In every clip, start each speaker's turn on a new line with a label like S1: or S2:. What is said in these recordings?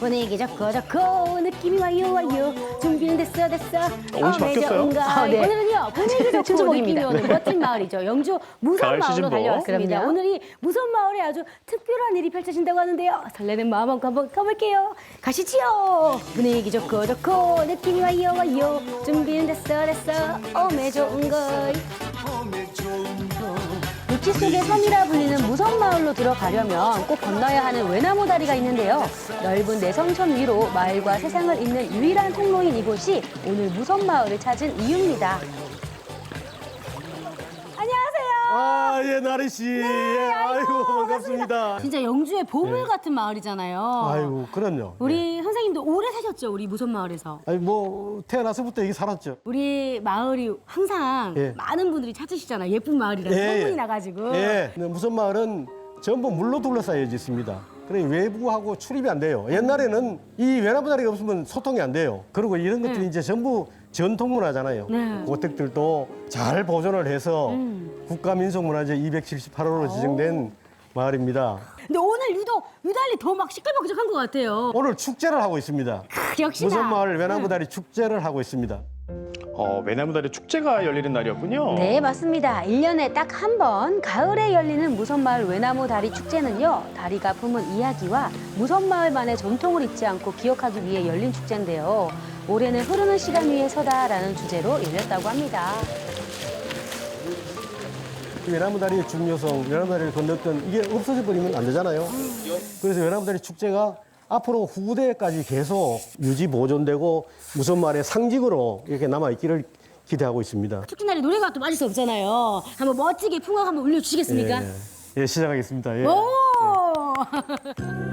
S1: 분위기 좋고 느낌이 와요 준비는 됐어
S2: 옷이 바뀌었어요?
S1: 네. 오늘은요 분위기 좋고
S3: 춘주복입니다.
S1: 느낌이 오는 멋진 마을이죠. 영주 무선
S2: 가을
S1: 마을로
S2: 시즌복.
S1: 달려왔습니다.
S3: 그럼요.
S1: 오늘 이 무선 마을에 아주 특별한 일이 펼쳐진다고 하는데요. 설레는 마음 한번 가볼게요. 가시지요. 분위기 좋고 느낌이 와요 준비는 됐어 오메 좋은 걸. 육지 속의 섬이라 불리는 무선 마을로 들어가려면 꼭 건너야 하는 외나무 다리가 있는데요. 넓은 내성천 위로 마을과 세상을 잇는 유일한 통로인 이곳이 오늘 무선 마을을 찾은 이유입니다. 안녕하세요.
S4: 아, 예, 나리 씨. 예, 아이고, 반갑습니다.
S1: 진짜 영주의 보물 같은 마을이잖아요.
S4: 아이고, 그럼요.
S1: 우리 선생님도 오래 사셨죠, 우리 무선 마을에서.
S4: 아니, 뭐, 태어나서부터 여기 살았죠.
S1: 우리 마을이 항상
S4: 예.
S1: 많은 분들이 찾으시잖아요. 예쁜 마을이라서 소문이 나가지고.
S4: 예. 근데 무슨 마을은 전부 물로 둘러싸여 있습니다. 그래 외부하고 출입이 안 돼요. 옛날에는 이 외나무 다리가 없으면 소통이 안 돼요. 그리고 이런 것들이 이제 전부 전통 문화잖아요.
S1: 네.
S4: 고택들도 잘 보존을 해서 국가민속문화재 278호로 지정된 마을입니다.
S1: 근데 오늘 유달리 더 막 시끌벅적한 것 같아요.
S4: 오늘 축제를 하고 있습니다.
S1: 역시나.
S4: 무슨 마을 외나무 다리 축제를 하고 있습니다.
S2: 외나무다리 축제가 열리는 날이었군요.
S1: 네, 맞습니다. 1년에 딱 한 번 가을에 열리는 무선마을 외나무 다리 축제는요. 다리가 품은 이야기와 무선마을만의 전통을 잊지 않고 기억하기 위해 열린 축제인데요. 올해는 흐르는 시간 위에 서다라는 주제로 열렸다고 합니다.
S4: 외나무 다리의 중요성, 외나무 다리를 건넜던 이게 없어져 버리면 안 되잖아요. 그래서 외나무 다리 축제가 앞으로 후대까지 계속 유지 보존되고 무선마을의 상징으로 이렇게 남아 있기를 기대하고 있습니다.
S1: 축제날에 노래가 또 빠질 수 없잖아요. 한번 멋지게 풍악 한번 올려주시겠습니까?
S4: 예, 시작하겠습니다. 예.
S1: 오!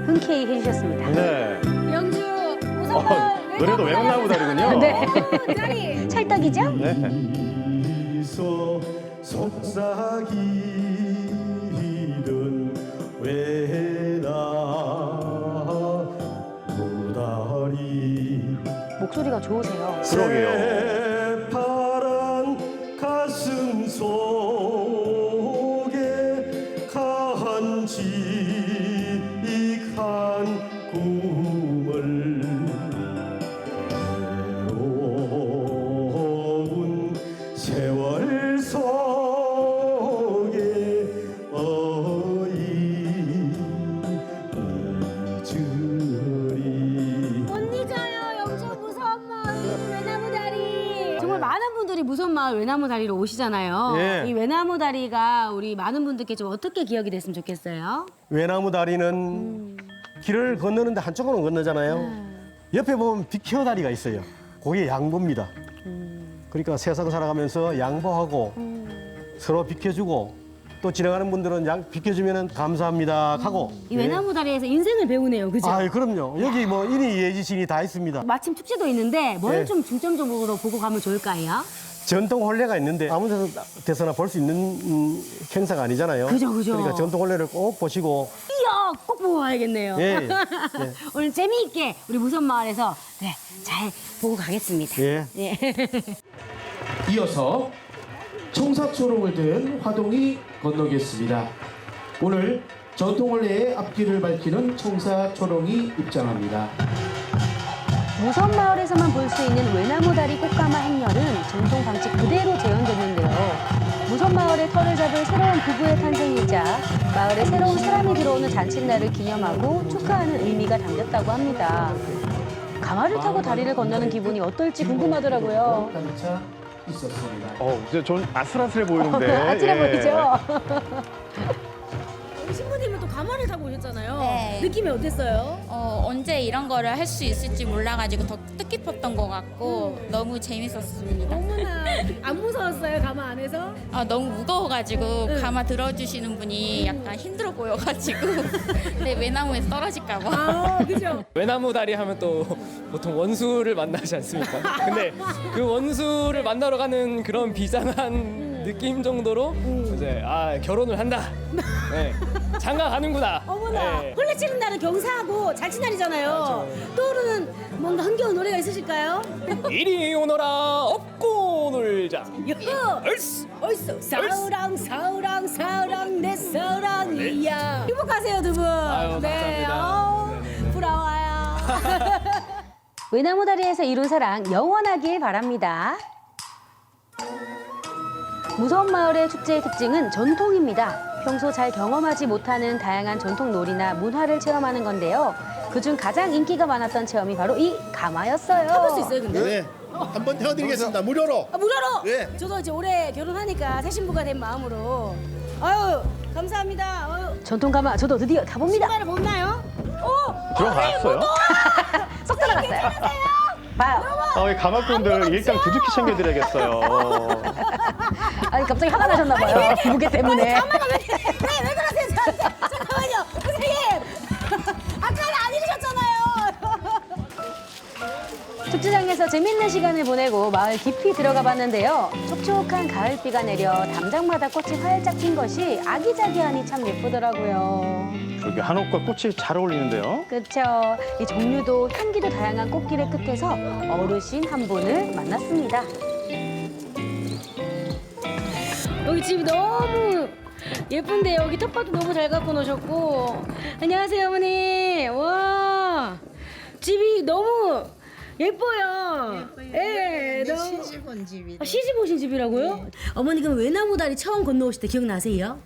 S1: 흔쾌히 해주셨습니다.
S2: 네.
S1: 영주 무선마을
S2: 노래도 외나무다리군요.
S1: 네. 다리 찰떡이죠?
S2: 네.
S4: 미소 속삭이던 외나무 다리
S1: 목소리가 좋으세요.
S2: 그러게요.
S4: 새파란 가슴 속에 간직한 꿈을 외로운 세월 속에 잊으리.
S1: 못 잊어요, 영주 무선마을 외나무 다리. 정말 많은 분들이 무선마을 외나무 다리로 오시잖아요.
S4: 예.
S1: 이 외나무 다리가 우리 많은 분들께 좀 어떻게 기억이 됐으면 좋겠어요?
S4: 외나무 다리는 길을 건너는데 한쪽으로 건너잖아요. 옆에 보면 비켜 다리가 있어요. 그게 양보입니다. 그러니까 세상 살아가면서 양보하고 서로 비켜주고 또 지나가는 분들은 비켜주면 감사합니다 하고.
S1: 이 외나무 다리에서 인생을 배우네요, 그죠?
S4: 아, 그럼요. 여기 뭐 인이 예지신이 다 있습니다.
S1: 마침 축제도 있는데 뭘
S4: 네.
S1: 좀 중점적으로 보고 가면 좋을까요?
S4: 전통 혼례가 있는데 아무 데서나 볼 수 있는 행사가 아니잖아요.
S1: 그죠.
S4: 그러니까 전통 혼례를 꼭 보시고.
S1: 이야, 꼭 보고 와야겠네요.
S4: 예, 예.
S1: 오늘 재미있게 우리 무선마을에서 네, 잘 보고 가겠습니다.
S4: 예.
S1: 예.
S5: 이어서 청사초롱을 든 화동이 건너겠습니다. 오늘 전통원래의 앞길을 밝히는 청사초롱이 입장합니다.
S1: 무선마을에서만 볼 수 있는 외나무 다리 꽃가마 행렬은 전통 방식 그대로 재현됐는데요. 무선마을의 터를 잡을 새로운 부부의 탄생이자 마을에 새로운 사람이 들어오는 잔칫날을 기념하고 축하하는 의미가 담겼다고 합니다. 가마를 타고 다리를 건너는 기분이 어떨지 궁금하더라고요.
S5: 단차 있었습니다.
S2: 이제 좀 아슬아슬해 보이는데.
S1: 아찔해
S2: 예.
S1: 보이죠? 신부님은 또 가마를 타고 오셨잖아요.
S6: 네.
S1: 느낌이 어땠어요?
S6: 언제 이런 거를 할 수 있을지 몰라가지고 더 뜻깊었던 것 같고 너무 재밌었습니다.
S1: 어머나, 안 무서웠어요, 가마 안에서?
S6: 너무 무거워가지고 가마 들어주시는 분이 약간 힘들어 보여가지고 근데 외나무에서 떨어질까 봐.
S1: 아, 그죠?
S7: 외나무 다리 하면 또 보통 원수를 만나지 않습니까? 근데 그 원수를 만나러 가는 그런 비장한 느낌 정도로 이제 결혼을 한다. 네. 장가 가는구나.
S1: 어머나,
S7: 네.
S1: 혼례 치는 날은 경사하고 잔치날이잖아요. 떠오르는 뭔가 흥겨운 노래가 있으실까요?
S7: 이리 오너라 업고 놀자.
S1: 유후!
S7: 얼쑤.
S1: 어이쏘! 사랑 사랑 사랑 내 사랑이야. 행복하세요, 두 분.
S7: 아유, 감사합니다.
S1: 아우,
S7: 네네네.
S1: 부러워요. 외나무 다리에서 이룬 사랑 영원하길 바랍니다. 무서운 마을의 축제의 특징은 전통입니다. 평소 잘 경험하지 못하는 다양한 전통 놀이나 문화를 체험하는 건데요. 그중 가장 인기가 많았던 체험이 바로 이 가마였어요.
S3: 해볼 수 있어요, 근데?
S5: 네. 한번 태워드리겠습니다. 무료로.
S3: 아, 무료로?
S5: 네.
S3: 저도 이제 올해 결혼하니까 새 신부가 된 마음으로. 아유, 감사합니다. 아유,
S1: 전통 가마 저도 드디어 타봅니다.
S3: 신발을 못 나요? 오!
S2: 들어갔어요?
S1: 쏙 들어갔어요. 봐요.
S2: 이 가마꾼들 일단 두둑히 챙겨드려야겠어요.
S1: 아니 갑자기 화가 나셨나 봐요. 무게 때문에.
S3: 왜 그러세요? 잠깐만요. 선생님! 아까는 안 이러셨잖아요.
S1: 축제장에서 재밌는 시간을 보내고 마을 깊이 들어가 봤는데요. 촉촉한 가을비가 내려 담장마다 꽃이 활짝 핀 것이 아기자기하니 참 예쁘더라고요.
S2: 그러게 한옥과 꽃이 잘 어울리는데요.
S1: 그렇죠. 이 종류도 향기도 다양한 꽃길의 끝에서 어르신 한 분을 만났습니다.
S3: 여기 집이 너무 예쁜데 여기 텃밭도 너무 잘 갖고 놓으셨고. 안녕하세요, 어머니. 와, 집이 너무 예뻐요. 예, 너무.
S8: 시집 온 집이
S3: 아, 시집 오신 집이라고요? 어머니 그럼 외나무 다리 처음 건너오실 때 기억나세요?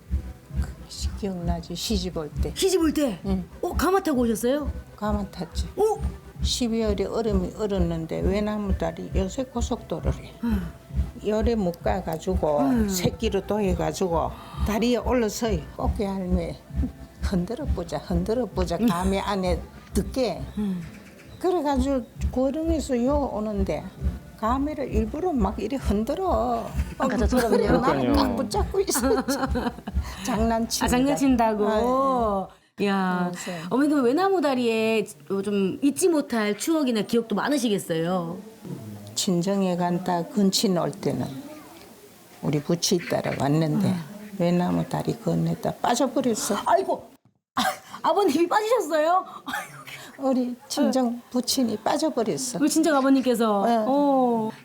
S8: 기억나지? 시집 올 때
S3: 시집 올 때?
S8: 응.
S3: 가마 타고 오셨어요?
S8: 가만 탔지.
S3: 어?
S8: 12월에 얼음이 얼었는데 외나무 다리 요새 고속도로래. 열에 못 가가지고 새끼로 도해가지고 다리에 올라서 꽃게 할매 흔들어 보자 감이 안에 듣게. 그래가지고 고령에서 요 오는데 가메를 일부러 막 이래 흔들어.
S1: 아까처럼요?
S8: 그래, 나는
S2: 그러니까요.
S8: 딱 붙잡고 있었지. 장난친다.
S3: 아, 장난친다고? 야,
S8: 그래서.
S3: 어머니 그럼 외나무 다리에 좀 잊지 못할 추억이나 기억도 많으시겠어요?
S8: 친정에 간다 근치 놀 때는 우리 부치 따라 왔는데 외나무 다리 건네다 빠져버렸어.
S3: 아이고, 아버님이 빠지셨어요?
S8: 우리 친정 부친이 빠져버렸어.
S3: 우리 친정 아버님께서.
S8: 네.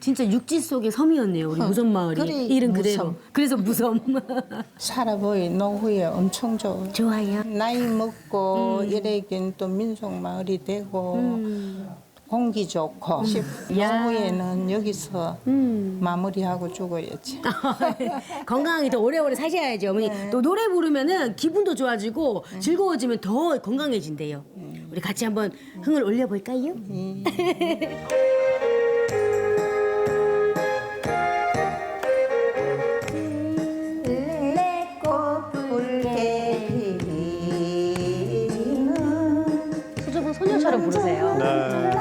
S3: 진짜 육지 속의 섬이었네요, 우리 무섬마을이.
S8: 그래,
S3: 이름 그대로.
S8: 무섬.
S3: 그래서 무섬.
S8: 살아보이 노후에 엄청 좋아.
S3: 좋아요.
S8: 나이 먹고 이래긴 또 민속마을이 되고 공기 좋고 노후에는 여기서 마무리하고 죽어야지.
S3: 건강하게 더 오래오래 사셔야죠, 어머니. 또 노래 부르면은 기분도 좋아지고 즐거워지면 더 건강해진대요. 우리 같이 한번 흥을 올려볼까요?
S1: 수줍은 소녀처럼 부르세요.
S2: 네.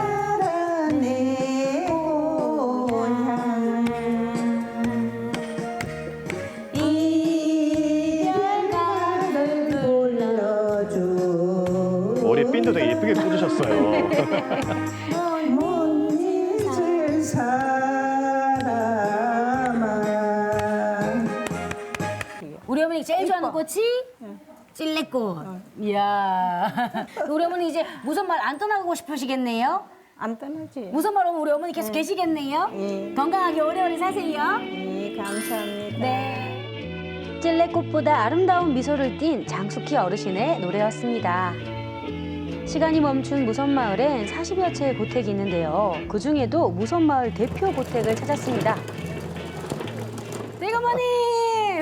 S2: 머리에 핀도 되게 예쁘게 꽂으셨어요.
S3: 우리 어머니 제일 좋아하는 꽃이 찔레꽃. 이야. 우리 어머니 이제 무섬마을 안 떠나고 싶으시겠네요?
S8: 안 떠나지.
S3: 무섬마을 오면 우리 어머니 계속 계시겠네요? 건강하게 오래오래 사세요.
S8: 네, 감사합니다.
S3: 네.
S1: 찔레꽃보다 아름다운 미소를 띤 장숙희 어르신의 노래였습니다. 시간이 멈춘 무섬마을엔 40여 채의 고택이 있는데요. 그중에도 무섬마을 대표 고택을 찾았습니다.
S3: 대감마님!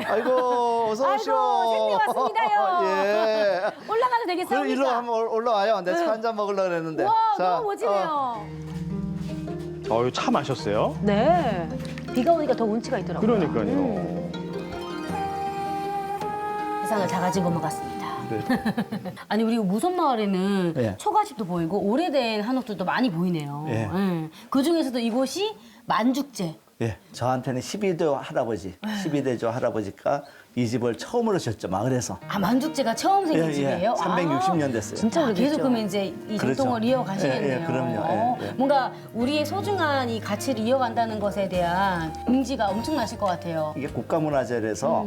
S9: 아이고 어서 오시오.
S3: 아이고, 생리 왔습니다요.
S9: 예.
S3: 올라가도 되겠어요?
S9: 그럼 일로 한번 올라와요. 내 차 한 잔 먹으려고 그랬는데.
S3: 와,
S9: 자,
S3: 너무 멋지네요.
S2: 차 마셨어요?
S1: 네. 비가 오니까 더 운치가 있더라고요.
S2: 그러니까요.
S3: 세상을 작아진 것만 같습니다.
S2: 네.
S3: 아니 우리 무섬마을에는
S9: 예.
S3: 초가집도 보이고 오래된 한옥들도 많이 보이네요.
S9: 예.
S3: 그 중에서도 이곳이 만죽제.
S9: 예, 저한테는 12대 할아버지, 12대조 할아버지가 이 집을 처음으로 졌죠 마을에서.
S3: 아 만죽제가 처음 생긴 집이에요?
S9: 360년 됐어요.
S1: 진짜 오래됐죠.
S3: 계속 그러면 이제 이
S9: 그렇죠.
S3: 전통을 이어가시겠네요.
S9: 예, 예, 그럼요. 예, 예.
S3: 뭔가 우리의 소중한 이 가치를 이어간다는 것에 대한 긍지가 엄청나실 것 같아요.
S9: 이게 국가문화재라서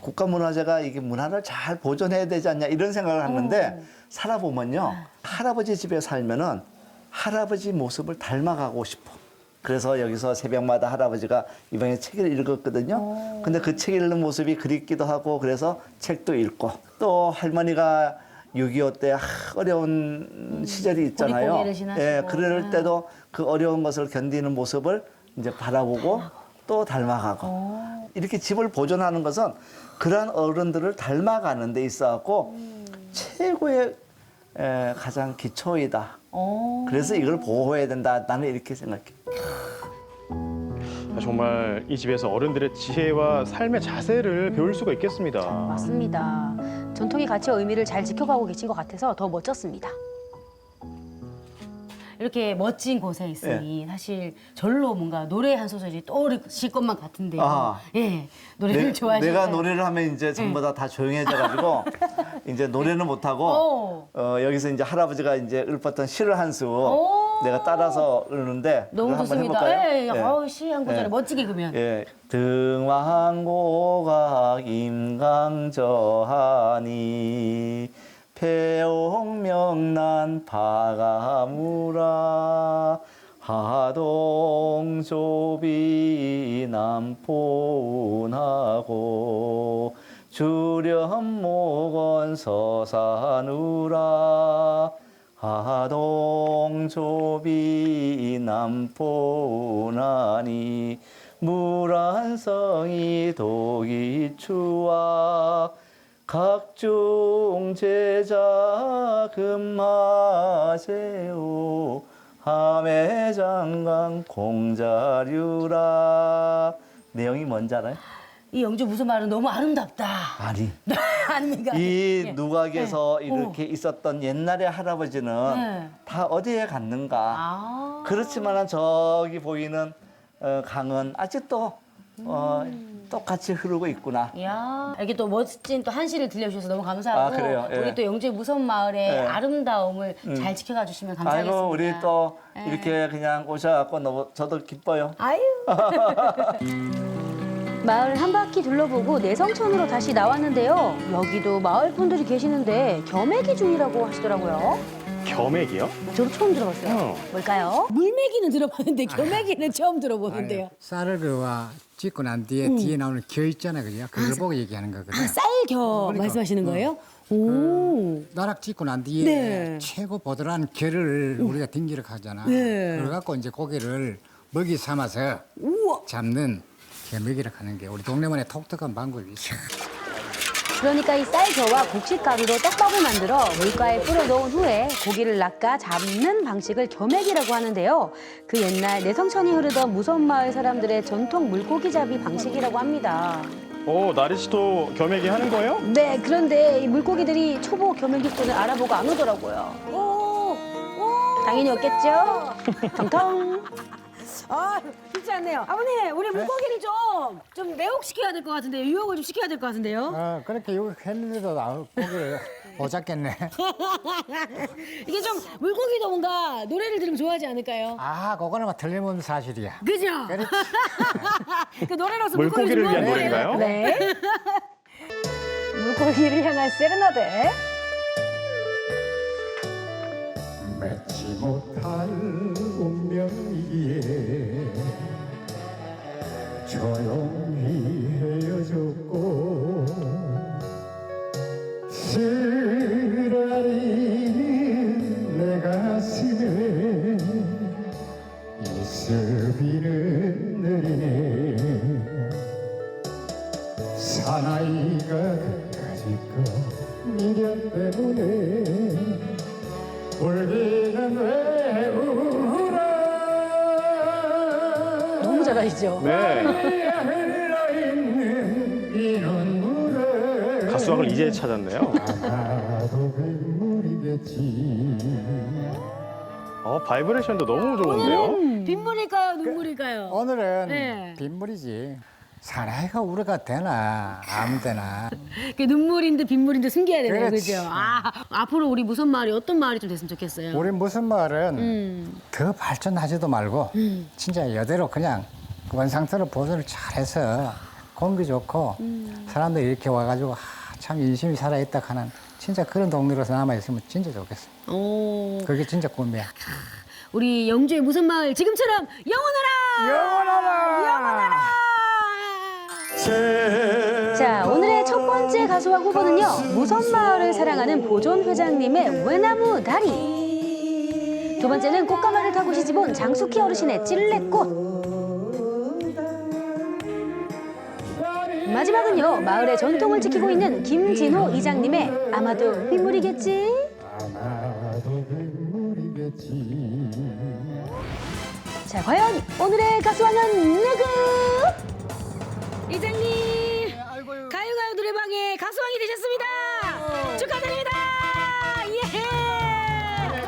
S9: 국가문화재가 이게 문화를 잘 보존해야 되지 않냐 이런 생각을 하는데 살아보면요 할아버지 집에 살면은 할아버지 모습을 닮아가고 싶어. 그래서 여기서 새벽마다 할아버지가 이번에 책을 읽었거든요. 근데 그 책 읽는 모습이 그립기도 하고 그래서 책도 읽고 또 할머니가 6.25 때 어려운 시절이 있잖아요.
S3: 보릿고개를 지나시고.
S9: 예, 그럴 때도 그 어려운 것을 견디는 모습을 이제 바라보고 또 닮아가고 이렇게 집을 보존하는 것은 그러한 어른들을 닮아가는 데 있어갖고 최고의 가장 기초이다. 그래서 이걸 보호해야 된다. 나는 이렇게 생각해.
S2: 정말 이 집에서 어른들의 지혜와 삶의 자세를 배울 수가 있겠습니다.
S1: 맞습니다. 전통의 가치와 의미를 잘 지켜가고 계신 것 같아서 더 멋졌습니다.
S3: 이렇게 멋진 곳에 있으니 사실 절로 뭔가 노래 한 소절이 떠오르실 것만 같은데요.
S9: 아.
S3: 예, 노래를 좋아하시는
S9: 내가 노래를 하면 이제 전부 다 조용해져가지고 이제 노래는 못하고 여기서 이제 할아버지가 이제 읊었던 시를 한 수 내가 따라서 읊는데
S3: 너무
S9: 그걸 한번
S3: 좋습니다.
S9: 해볼까요?
S3: 예, 아우 시한 구절에
S9: 예.
S3: 멋지게 그러면.
S9: 예. 등왕고각 임강저하니 폐옥명난 바가무라 하동조비 남포운하고 주렴목원 서산우라 하동조비 남포운하니 무란성이 도기추와 각종 제자 금마제오 함해장강 공자류라. 내용이 뭔지 알아요?
S3: 이 영주 무슨 말은 너무 아름답다.
S9: 아니
S3: 아닙니까?
S9: 이
S3: 예.
S9: 누각에서 이렇게 있었던 옛날의 할아버지는
S3: 네.
S9: 다 어디에 갔는가.
S3: 아.
S9: 그렇지만 저기 보이는 강은 아직도 똑같이 흐르고 있구나.
S3: 이야, 이렇게 또 멋진 또 한시를 들려주셔서 너무 감사하고
S9: 아, 그래요? 예.
S3: 우리 또 영주의 무선마을의
S9: 예.
S3: 아름다움을 잘 지켜가 주시면 감사하겠습니다.
S9: 아이고 우리 또
S3: 예.
S9: 이렇게 그냥 오셔갖고 너무 저도 기뻐요.
S3: 아유.
S1: 마을 한 바퀴 둘러보고 내성천으로 다시 나왔는데요. 여기도 마을 분들이 계시는데 겸해기 중이라고 하시더라고요.
S2: 겸액이요?
S1: 저도 처음 들어봤어요. 뭘까요?
S3: 물메기는 들어봤는데 겸메기는 처음 들어보는데요.
S10: 쌀을 그와 찢고 난 뒤에 나오는 겨 있잖아, 그죠? 그걸 보고 얘기하는 거거든.
S3: 아, 쌀겨 말씀하시는 거예요? 오.
S10: 나락 찢고 난 뒤에
S3: 네.
S10: 최고 보드란 겨를 우리가 딩기를 하잖아.
S3: 네.
S10: 그래 갖고 이제 고기를 먹이 삼아서
S3: 우와.
S10: 잡는 겨먹이를 하는 게 우리 동네만의 독특한 방법이 있어.
S1: 그러니까 이 쌀겨와 곡식가루로 떡밥을 만들어 물가에 뿌려 놓은 후에 고기를 낚아 잡는 방식을 겸액이라고 하는데요. 그 옛날 내성천이 흐르던 무선마을 사람들의 전통 물고기 잡이 방식이라고 합니다.
S2: 나리 씨도 겸액이 하는 거예요?
S1: 네, 그런데 이 물고기들이 초보 겸액기꾼을 알아보고 안 오더라고요. 당연히 없겠죠? 텅텅.
S3: 아, 쉽지 않네요. 아버님, 우리 물고기를 좀 매혹시켜야 될 것 같은데요. 유혹을 좀 시켜야 될 것 같은데요.
S10: 그렇게 했는데도 고기를 못 잡겠네.
S3: 이게 좀 물고기도 뭔가 노래를 들으면 좋아하지 않을까요?
S10: 그거는 뭐 틀림없는 사실이야.
S3: 그죠?
S10: 그렇지.
S3: 그 노래로서
S2: 물고기를 위한
S3: 좋아하는
S2: 노래인가요?
S1: 네. 물고기를 향한 세레나데.
S10: 맺지 못할 운명이기에 조용히 헤어졌고 쓰라린 내 가슴에 이슬비는 내리네 사나이가 그까짓거 미련 때문에 울기는 왜 울어
S1: 너무 잘하시죠?
S2: 네.
S10: 흘러있는 이 눈물을
S2: 가수학을 이제 찾았네요.
S10: 나도 빗물이겠지
S2: 바이브레이션도 너무 좋은데요?
S3: 빗물일까요? 눈물일까요?
S10: 오늘은
S3: 네.
S10: 빗물이지 사나이가 우려가 되나 아무 데나
S3: 그 눈물인데 빗물인데 숨겨야 되네요.
S10: 그렇지.
S3: 그죠? 앞으로 우리 무슨 마을이 어떤 마을이 좀 됐으면 좋겠어요?
S10: 우리 무슨 말은 더 발전하지도 말고 진짜 이대로 그냥 원상태로 보존을 잘해서 공기 좋고 사람들이 이렇게 와가지고 참 인심이 살아있다 하는 진짜 그런 동네로서 남아있으면 진짜 좋겠어.
S3: 오.
S10: 그게 진짜 꿈이야.
S3: 우리 영주의 무슨 마을 지금처럼 영원하라! 영원하라!
S1: 자, 오늘의 첫 번째 가수왕 후보는요, 무선마을을 사랑하는 보존 회장님의 외나무 다리. 두 번째는 꽃가마를 타고 시집온 장숙희 어르신의 찔레꽃. 마지막은요, 마을의 전통을 지키고 있는 김진호 이장님의 아마도 빗물이겠지? 자, 과연 오늘의 가수왕은 누구?
S3: 이장님, 가요가요 노래방의 가수왕이 되셨습니다. 축하드립니다. 예.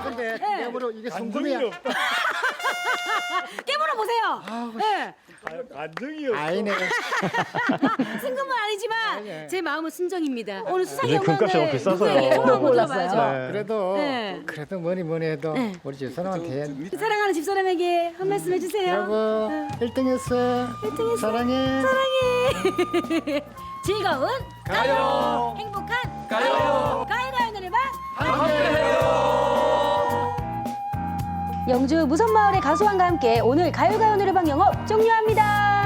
S10: 근데 깨물어 이게 성금이야.
S3: 깨물어 보세요. 예.
S2: 안정이
S10: 아니네.
S3: 승금은 아니지만 제 마음은 순정입니다. 오늘 수상의
S2: 요즘 금값이 너무 비싸서요.
S3: 누구에게 성공 한번
S1: 몰랐어요.
S3: 들어봐야죠.
S10: 그래도
S3: 네.
S10: 그래도 뭐니 해도 우리 집사람한테
S3: 사랑하는 집사람에게 한 말씀 해주세요.
S10: 여보 1등했어.
S3: 1등했어.
S10: 사랑해.
S3: 사랑해. 즐거운 가요. 행복한 가요. 가요가요 노래방.
S1: 영주 무선마을의 가수왕과 함께 오늘 가요가요 노래방 영업 종료합니다.